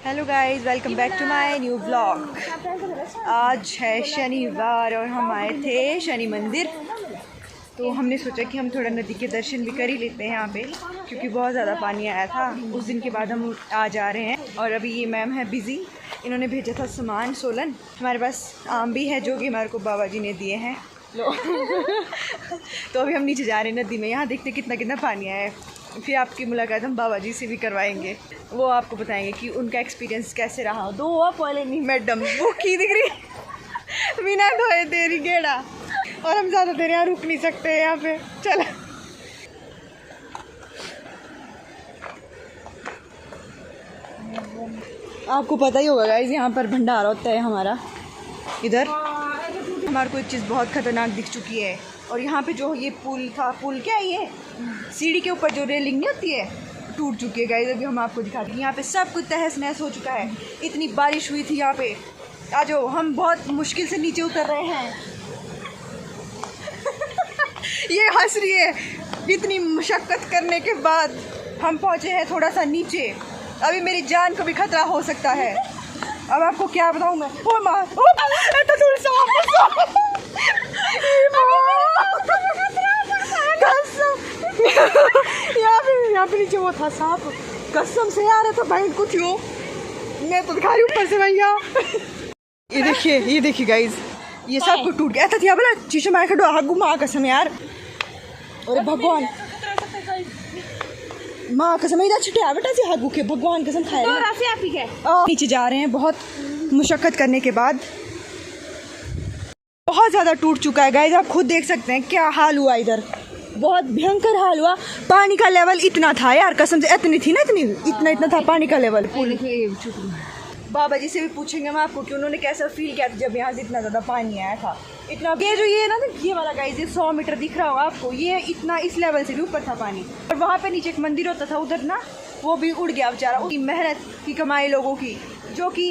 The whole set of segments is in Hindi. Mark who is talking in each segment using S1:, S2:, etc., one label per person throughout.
S1: Hello guys, welcome back to my new vlog. आज है शनिवार और हम आए थे शनि मंदिर, तो हमने सोचा कि हम थोड़ा नदी के दर्शन भी कर ही लेते हैं यहाँ पे, क्योंकि बहुत ज़्यादा पानी आया था। उस दिन के बाद हम आज आ रहे हैं। और अभी ये मैम है बिज़ी, इन्होंने भेजा था सामान सोलन। हमारे पास आम भी है जो कि हमारे को बाबा जी ने दिए हैं। लो तो अभी हम नीचे जा रहे हैं नदी में। यहाँ देखते कितना कितना पानी आया है। फिर आपकी मुलाकात हम बाबा जी से भी करवाएंगे, वो आपको बताएंगे कि उनका एक्सपीरियंस कैसे रहा। दो आप वाले नहीं मैडम, वो की दिख रही बिना धोए तेरी गेड़ा, और हम ज़्यादा देर यहाँ रुक नहीं सकते यहाँ पे। चल आपको पता ही होगा गाइस, यहाँ पर भंडारा होता है हमारा। इधर हमारे को एक चीज़ बहुत ख़तरनाक दिख चुकी है। और यहाँ पे जो ये पुल था, पुल क्या है ये, सीढ़ी के ऊपर जो रेलिंग नहीं होती है, टूट चुकी है गाइस। अभी हम आपको दिखाते हैं। यहाँ पे सब कुछ तहस नहस हो चुका है। इतनी बारिश हुई थी यहाँ पे। आ जाओ, हम बहुत मुश्किल से नीचे उतर रहे हैं। ये हंस रही है। इतनी मशक्क़त करने के बाद हम पहुँचे हैं थोड़ा सा नीचे। अभी मेरी जान को भी खतरा हो सकता है। अब आपको क्या बताऊँ मैं। ओ माँ, यहाँ पे नीचे वो था सांप। कसम से यार, तो भाई कुछ हो, मैं तो दिखा रही हूँ ऊपर से भैया। ये देखिए गाइज, ये सब कुछ टूट गया था। बोला शीशे में खड़ो हागू माँ कसम यार। अरे भगवान, माँ कसम इधर छुट्टिया बेटा से हागू के, भगवान कसम खाए। नीचे जा रहे हैं बहुत मुशक्क़त करने के बाद। बहुत ज़्यादा टूट चुका है गाइज, आप खुद देख सकते हैं क्या हाल हुआ इधर। बहुत भयंकर हाल हुआ। पानी का लेवल इतना था यार, कसम से इतनी थी ना, इतना था पानी का लेवल। बाबा जी से भी पूछेंगे हम आपको कि उन्होंने कैसा फील किया था जब यहाँ से इतना ज़्यादा पानी आया था। इतना ये जो ये ना ये वाला गाइस, ये 100 मीटर दिख रहा होगा आपको, ये इतना इस लेवल से भी ऊपर था पानी। और वहाँ पे नीचे एक मंदिर होता था उधर ना, वो भी उड़ गया बेचारा। उसकी मेहनत की कमाई लोगों की, जो कि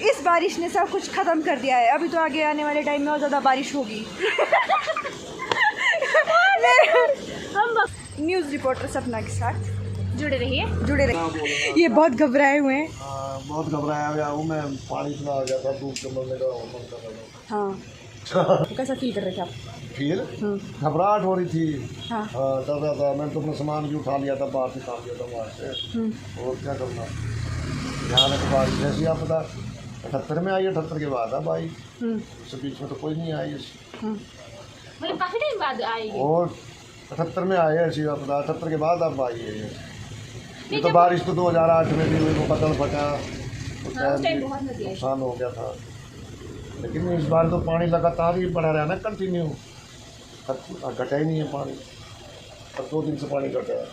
S1: इस बारिश ने सब कुछ ख़त्म कर दिया है। अभी तो आगे आने वाले टाइम में और ज़्यादा बारिश होगी। हम न्यूज़ रिपोर्टर सपना के साथ जुड़े रहिए। ये बहुत घबराए हुए हैं।
S2: बहुत घबराया हुआ हूँ मैं। पानी इतना आ गया था, धूप के मरने का मन कर रहा था।
S1: हाँ कैसा फील कर रहे थे आप?
S2: फिर घबराहट हो रही थी। हाँ डर रहा था। मैंने तो अपना सामान भी उठा लिया था, बाहर से काम लिया था वहाँ से। और क्या करना, यहाँ तो बारिश जैसी आप पता 78 में आई, 78 के बाद अब आई। उससे बीच में तो कोई नहीं आई।
S3: मतलब काफी टाइम बाद आई
S2: और 78 में आए ऐसी आप पता, 78 के बाद अब आई है ये। तो बारिश तो 2008 में भी हुई, वो बदल फटा, नुकसान हो गया था। लेकिन इस बार तो पानी लगातार ही बढ़ा रहा है ना, कंटिन्यू, घटा ही नहीं है पानी। अब 2 दिन से पानी घटा है।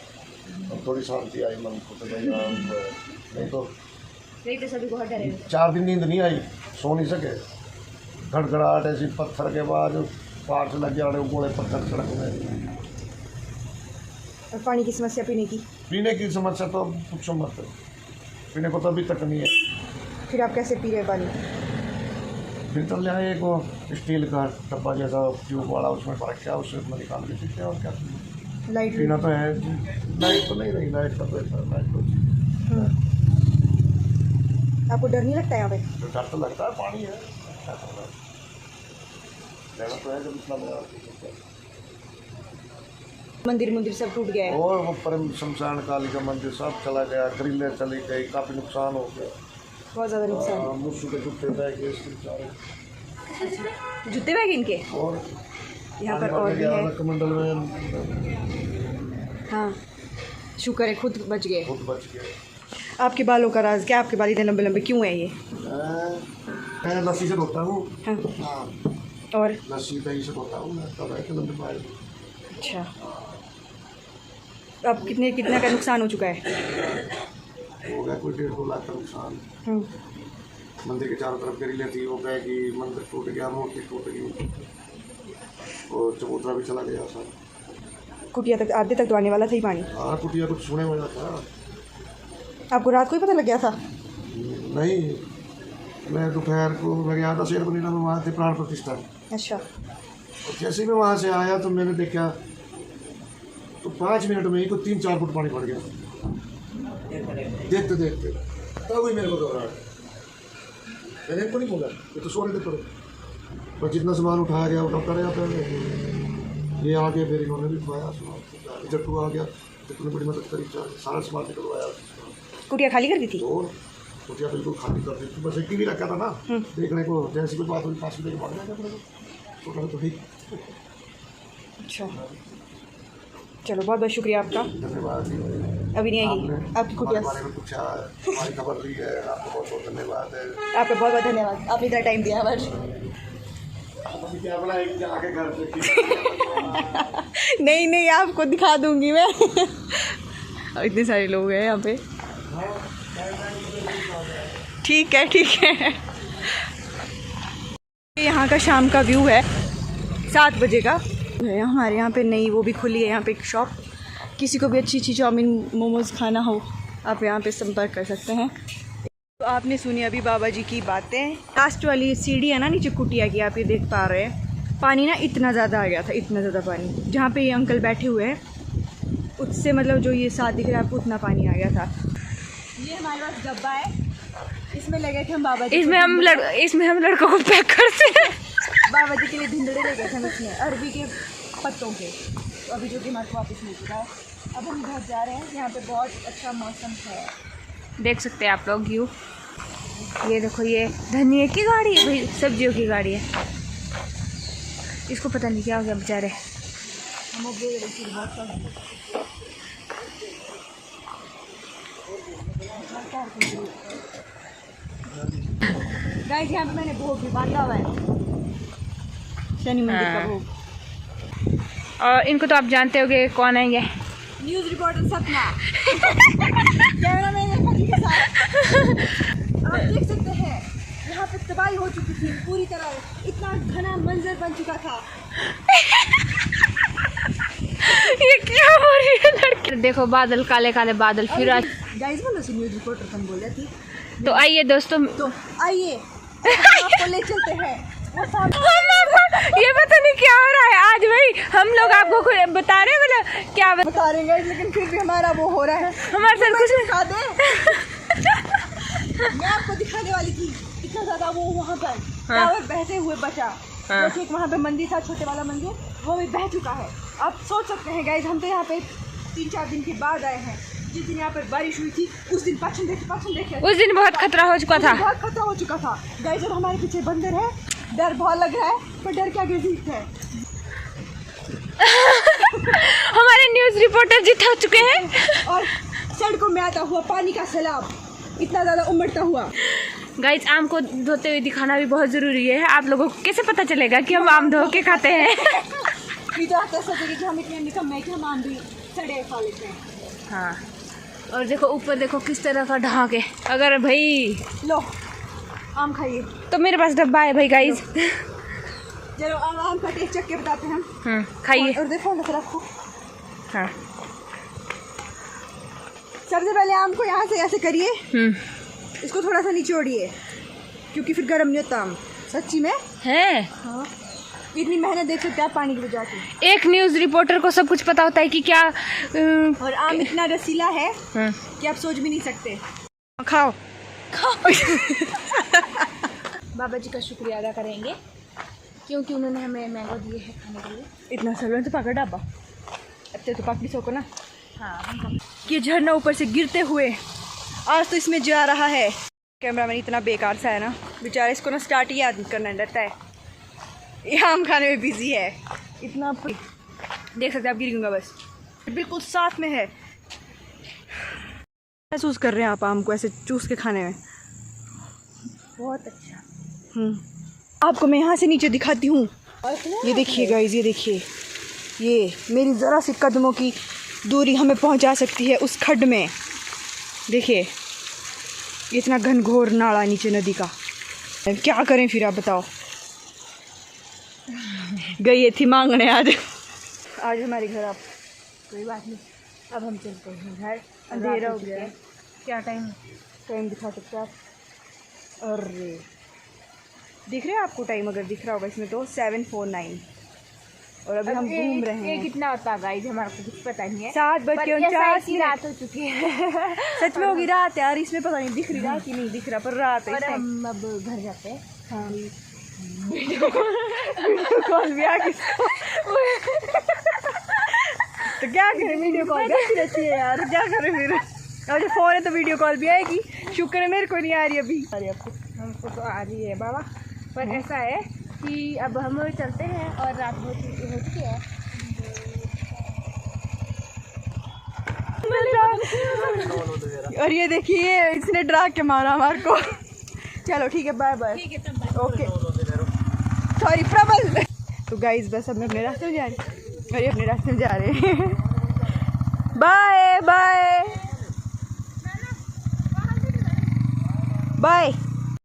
S2: अब थोड़ी शांति आई मन को, तो नहीं तो 4 दिन नींद नहीं आई, सो नहीं सके। घड़घड़ाहट ऐसी, पत्थर के बाद पहाड़ से लग जा रहे गोले पत्थर सड़क में।
S1: और पानी की समस्या पीने की
S2: समस्या तो पूछो मत, पीने को तो अभी तक नहीं है।
S1: फिर आप कैसे पी रहे पानी?
S2: फिर तो ले आए एक स्टील का डब्बा जैसा ट्यूब वाला, उसमें भर क्या, उससे निकाल के पीते हैं। और क्या
S1: लाइट
S2: पीना तो है। लाइट तो नहीं रही, लाइट का तो लाइट तो
S1: आपको डर नहीं लगता यहाँ पे?
S2: डर तो लगता है, पानी है क्या करना है, तो है जब इतना बड़ा।
S1: मंदिर सब टूट गया है।
S2: और वो परम शमशान काली का मंदिर सब चला गया, ग्रिलें चली गई, काफ़ी नुकसान हो गया,
S1: बहुत ज़्यादा नुकसान।
S2: मुझसे के जूते बैग
S1: जूते बैग इनके।
S2: और
S1: यहाँ पर और भी है
S2: कमंडल में।
S1: हाँ शुक्र है खुद बच गए।
S2: गए।
S1: आपके बालों का राज क्या? आपके बाल इतने लंबे लंबे क्यों है ये?
S2: मैं लस्सी से धोता हूँ।
S1: हाँ और
S2: लस्सी दही से धोता हूँ मैं, तब है कि लंबे बाल।
S1: अच्छा, अब कितना का नुकसान हो चुका है?
S2: हो गया कोई 1.5-2 लाख का नुकसान। मंदिर के चारों तरफ ग्रिलें थी, वो गए कि मंदिर टूट गया, मूर्ति टूट गई, और चबूतरा भी चला गया सब।
S1: कुटिया तक आधे तक तो आने वाला था ही पानी।
S2: हाँ कुटिया कुछ छूने वाला था।
S1: आपको रात को ही पता लग गया था?
S2: नहीं, मैं दोपहर को मैं गया था शेरबनीला में, वहाँ थे प्राण प्रतिष्ठा।
S1: अच्छा।
S2: जैसे ही मैं वहाँ से आया तो मैंने देखा तो 5 मिनट में ही को 3-4 फुट पानी पड़ गया देखते देखते। तब ही मेरे को घबराहट। मैंने इनको नहीं बोला ये तो सोने दे पड़े, पर जितना सामान उठाया गया उठाता रहा। फिर ये आ गए, फिर इन्होंने भी उठाया सामान। जट्टू आ गया, जट्टू ने बड़ी मदद करी, सारा सामान निकलवाया।
S1: कुटिया खाली कर दी थी?
S2: तो कुटिया बिल्कुल खाली कर दी थी, बस एक टीवी रखा था ना देखने को, जैसी कोई बात हुई 5 मिनट के बाद गया अपने को, तो ठीक।
S1: अच्छा चलो, बहुत बहुत शुक्रिया आपका।
S2: धन्यवाद।
S1: अभी नहीं आएगी आपकी कुटिया?
S2: हमारे बारे में पूछा, हमारी खबर ली है, आपको बहुत बहुत धन्यवाद है।
S1: आपका बहुत बहुत धन्यवाद, आपने इतना टाइम दिया हमारे।
S2: अभी क्या बनाए आके घर पे
S1: नहीं नहीं, आपको दिखा दूंगी मैं। और इतने सारे लोग हैं यहाँ पे। ठीक है ठीक है। यहाँ का शाम का व्यू है, 7 बजे का है। हमारे यहाँ पे नई वो भी खुली है यहाँ पे एक शॉप। किसी को भी अच्छी अच्छी चाउमीन मोमोज़ खाना हो, आप यहाँ पे संपर्क कर सकते हैं। तो आपने सुनी अभी बाबा जी की बातें। लास्ट वाली सीढ़ी है ना नीचे कुटिया की, आप ये देख पा रहे हैं। पानी ना इतना ज़्यादा आ गया था, इतना ज़्यादा पानी। जहाँ पे ये अंकल बैठे हुए हैं उससे मतलब जो ये साथ दिख रहा है आपको, उतना पानी आ गया था। ये हमारे पास डब्बा है, इसमें लगे थे हम बाबा जी। इसमें हम लड़कों को पैक करते हैं। बाबा जी के लिए धिंडड़े ले गए थे हम इसमें, अरबी के पत्तों के। तो अभी जो कि हमारे वापस मिल चुका है। अब हम घर जा रहे हैं। यहाँ पे बहुत अच्छा मौसम है, देख सकते हैं आप लोग व्यू। ये देखो, ये धनिया की गाड़ी है भाई, सब्जियों की गाड़ी है। इसको पता नहीं क्या हो गया बेचारे। गाइस यहाँ पे मैंने भोग भी बांधा हुआ है, शनि मंदिर का भोग। और इनको तो आप जानते होंगे कौन है ये, न्यूज़ रिपोर्टर सपना। कैमरामैन है के साथ। आप देख सकते हैं यहाँ पे तबाही हो चुकी थी पूरी तरह, इतना घना मंजर बन चुका था। ये क्या हो रही है लड़की? देखो बादल, काले काले बादल। फिर आज गाइस बोलो से न्यूज़ रिपोर्टर तुम बोल रही थी। तो आइए दोस्तों, तो आइए आपको ले चलते हैं। ये पता नहीं क्या हो रहा है आज भाई। हम लोग आपको बता रहे हैं, मतलब क्या बता रहे हैं, लेकिन फिर भी हमारा वो हो रहा है। हमारे साथ कुछ दिखा दे। मैं आपको दिखाने वाली थी, इतना ज़्यादा वो वहाँ पर टावर बहते हुए बचा। ठीक वहाँ पे मंदिर था, छोटे वाला मंदिर, वो भी बह चुका है। आप सोच सकते हैं गाइस, हम तो यहाँ पे 3-4 दिन के बाद आए हैं। जिस दिन यहाँ पर बारिश हुई थी उस दिन पाछन देखे उस दिन बहुत खतरा हो चुका था, बहुत खतरा हो चुका था गाइस। और हमारे पीछे बंदर है, डर बहुत लग रहा है, पर डर क्या जीत है। हमारे न्यूज़ रिपोर्टर जीत हो चुके हैं। और सड़कों में आता हुआ पानी का सैलाब इतना ज़्यादा उमड़ता हुआ। गाइस आम को धोते हुए दिखाना भी बहुत ज़रूरी है। आप लोगों को कैसे पता चलेगा कि हम आम धो के खाते हैं? सोचेंगे कि हम इतने निकम्मे हैं कि हम आम भी सड़े खा लेते हैं। हाँ, और देखो ऊपर देखो किस तरह का ढाक है। अगर भाई लो आम खाइए, तो मेरे पास डब्बा है भाई गाइस। चलो आम का टेस्ट चख के बताते हैं हम। खाइए और देखो रखो। हाँ, सबसे पहले आम को यहाँ से ऐसे करिए, इसको थोड़ा सा निचोड़िए क्योंकि फिर गर्म नहीं होता आम। सच्ची में है। हाँ, इतनी मेहनत देख सकते हैं आप पानी की वजह से। एक न्यूज़ रिपोर्टर को सब कुछ पता होता है कि क्या। और आम इतना रसीला है कि आप सोच भी नहीं सकते। खाओ खाओ। बाबा जी का शुक्रिया अदा करेंगे क्योंकि उन्होंने हमें मैंगो दिए हैं खाने के लिए। इतना सब तो पकड़ डाबा, अब तो पकड़ी सको ना। हाँ, ये झरना ऊपर से गिरते हुए आज तो इसमें जा रहा है। कैमरामैन इतना बेकार सा है ना बेचारा, इसको ना स्टार्ट ही याद करना रहता है। ये आम खाने में बिजी है इतना। देख सकते हैं आप, गिरूंगा बस, बिल्कुल साथ में है। महसूस कर रहे हैं आप आम को ऐसे चूस के खाने में, बहुत अच्छा। आपको मैं यहाँ से नीचे दिखाती हूँ। ये देखिए गाइस, ये देखिए, ये मेरी ज़रा सी कदमों की दूरी हमें पहुँचा सकती है उस खड्ड में। देखिए इतना घनघोर नाला नीचे नदी का। क्या करें फिर आप बताओ। गई थी मांगने आज हमारे घर। अब कोई बात नहीं, अब हम चलते हैं घर, अंधेरा हो गया है। क्या टाइम दिखा सकते हैं आप? अरे दिख रहा है आपको टाइम? अगर दिख रहा होगा इसमें तो 7:49। और अभी हम घूम रहे
S3: ये
S1: हैं।
S3: कितना होता गाइस हमारे को कुछ पता नहीं है।
S1: 7:49
S3: की रात हो चुकी है।
S1: सच में होगी रात यार, इसमें पता नहीं दिख रही रात ही नहीं दिख रहा, पर रात है
S3: और
S1: इस time।
S3: हम अब घर जाते हैं।
S1: हाँ कॉल भी आ गई तो क्या करें, वीडियो कॉल भी अच्छी रहती है यार, क्या करें फिर। और जो फ़ोन है तो वीडियो कॉल भी आएगी, शुक्र है मेरे को नहीं आ रही अभी। अरे आपको
S3: हमको तो आ रही है बाबा, पर ऐसा है कि अब हम चलते हैं और रात हो चुकी है।
S1: और ये देखिए इसने डरा के मारा हमारे को। चलो ठीक है, बाय बाय।
S3: ठीक है तब
S1: ओके सॉरी प्रबल। तो गाइस बस अब मैं अपने रास्ते में जा रही हूँ और ये अपने रास्ते में जा रहे हैं। Bye bye bye.